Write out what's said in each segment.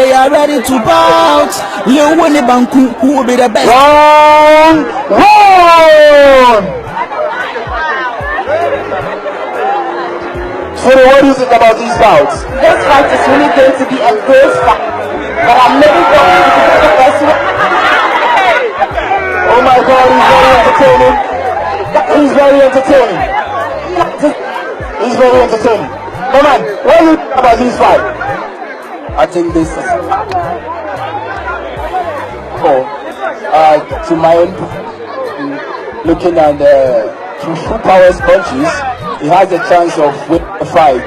they are ready to bout. Lil Winnie Banku, who will be the best? One. So what do you think about these bouts? This fight is really going to be a great fight, but I'm looking forward to the first one. Oh my God, he's very entertaining. He's very entertaining. Come on, what do you think about this fight? I think this is to my end, looking at the Fufu Powers punches, he has a chance of winning the fight.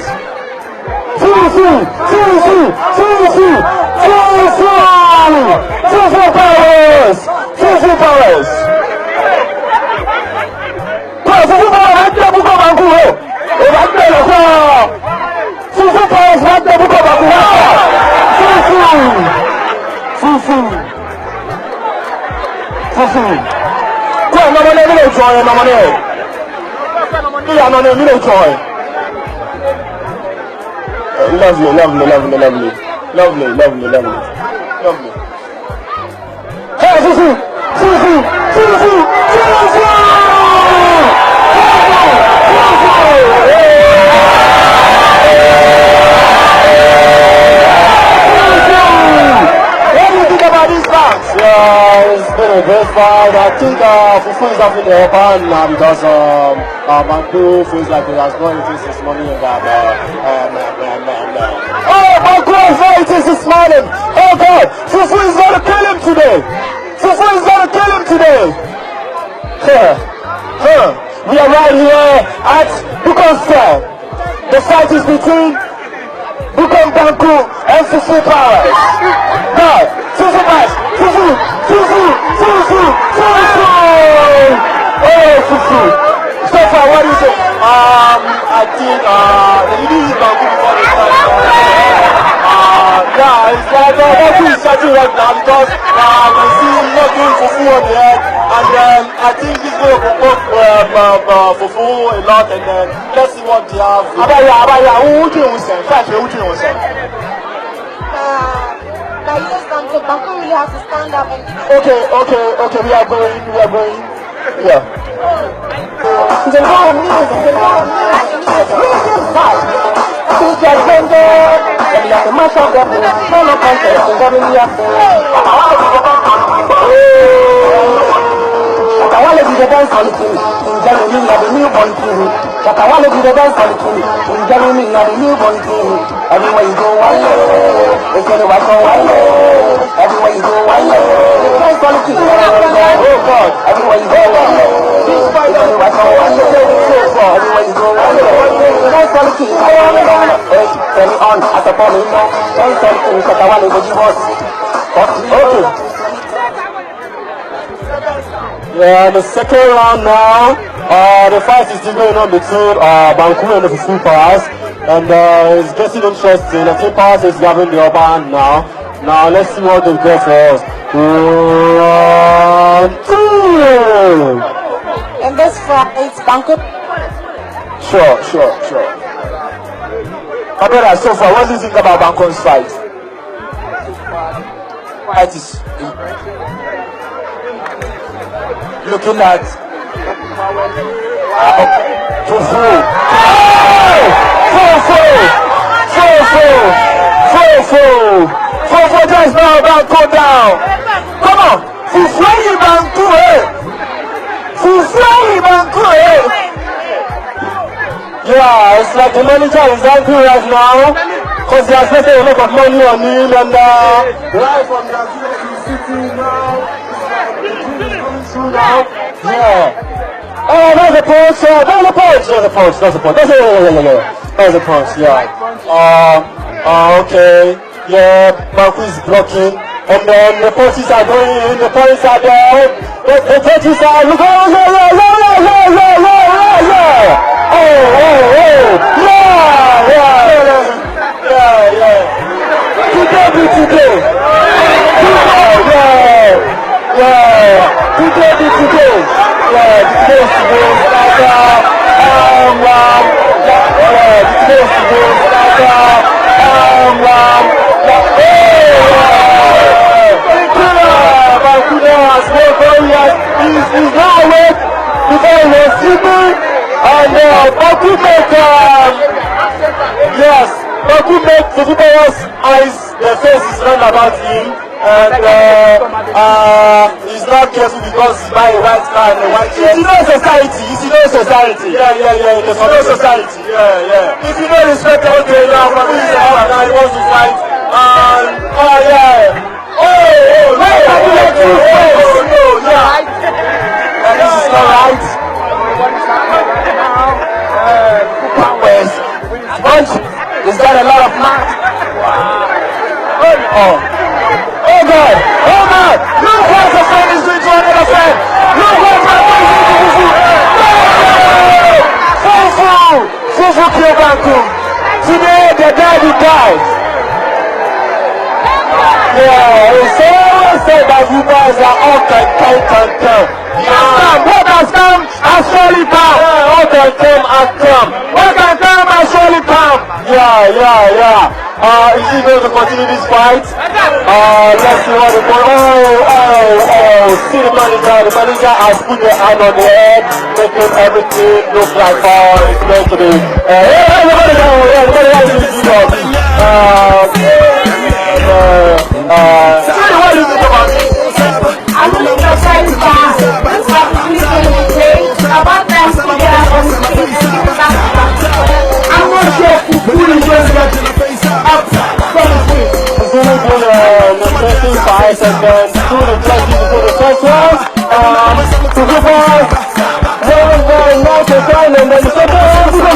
Fufu Powers! Fufu Powers! Fufu Powers right there, Buko Banku! Right there, Fufu Powers right there, Buko Banku! Fufu! Go on, no joy, no money. Yeah, no joy. Lovely. Hey, Fufu! Yeah, it's been a great fight. I think Fufu is having the upper hand now because Banku feels like he has not increased his money in that. Oh, Banku has not increased his money. Oh God, Fufu is going to kill him today. We are right here at Bukom Square. The fight is between Bukom Banku and Fufu Powers. God, Fufu Powers. Fufu! Oh, Fufu! So far, what do you say? I think the leading is Banku before the fight. Yeah, it's like Banku is starting right now because I can see him not doing Fufu on the head, and then I think he's going to provoke Fufu a lot, and then let's see what they have. Abaya, who do you say? Yes, Banku really has to stand up and... Okay, we are going. Yeah. Shakawale be the dance on the king. In Germany, you are the newborn king. Shakawale be the dance on the king. In Germany, you are the newborn king. Everywhere you go, why it's gonna watch on why everywhere you go, why dance on the king. Oh God, everywhere you go, it's gonna watch on why everywhere you go, dance on the king. Hey, turn it on, as a bomb, dance on the king. Shakawale be the boss. Okay. Yeah, the second round now, the fight is still going on between Banku and the Fufu Powers, and it's getting interesting. I think Powers is having the upper hand now. Now let's see what they get for us. Round 2! In this fight, it's Banku. Sure. My brother, so far, what do you think about Banku's fight? Fight is looking at Fufu just now about go down. Come on, Fufu Banku, Yeah, it's like the manager is angry right now because he has spent a lot of money on him, and right from the city now. Yeah. Oh, there's a punch. There's a punch. Yeah. Okay. Yeah, Banku is blocking, and then the punches are going in. The punches are there. The punches are. Yes, Baku make the people's eyes, their faces run about him, and he's not careful because he's buying a white car and a white shirt. It's no society. It's no society. Yeah. It's no society. Yeah. If you don't respect what they now, probably he's out and he wants to fight. And and this is not right. He's got a lot of math. Oh God! Look what the friend is doing to another friend! Look what my friend is doing to Fufu! Fufu killed Banku. Today the daddy died. Yeah, it's always said that you guys are all can. What has come has surely come. What can come has come. What can come has surely come. Yeah. Is he going to continue this fight? Let's see what the see the manager. The manager has put the hand on the head, making everything look like it's going to be. Everybody what do you think about it? I'm really excited about them together on the I'm not sure who is going to get up from the interesting fight and then do the judging for the first round. To give us very nice and then the second round to the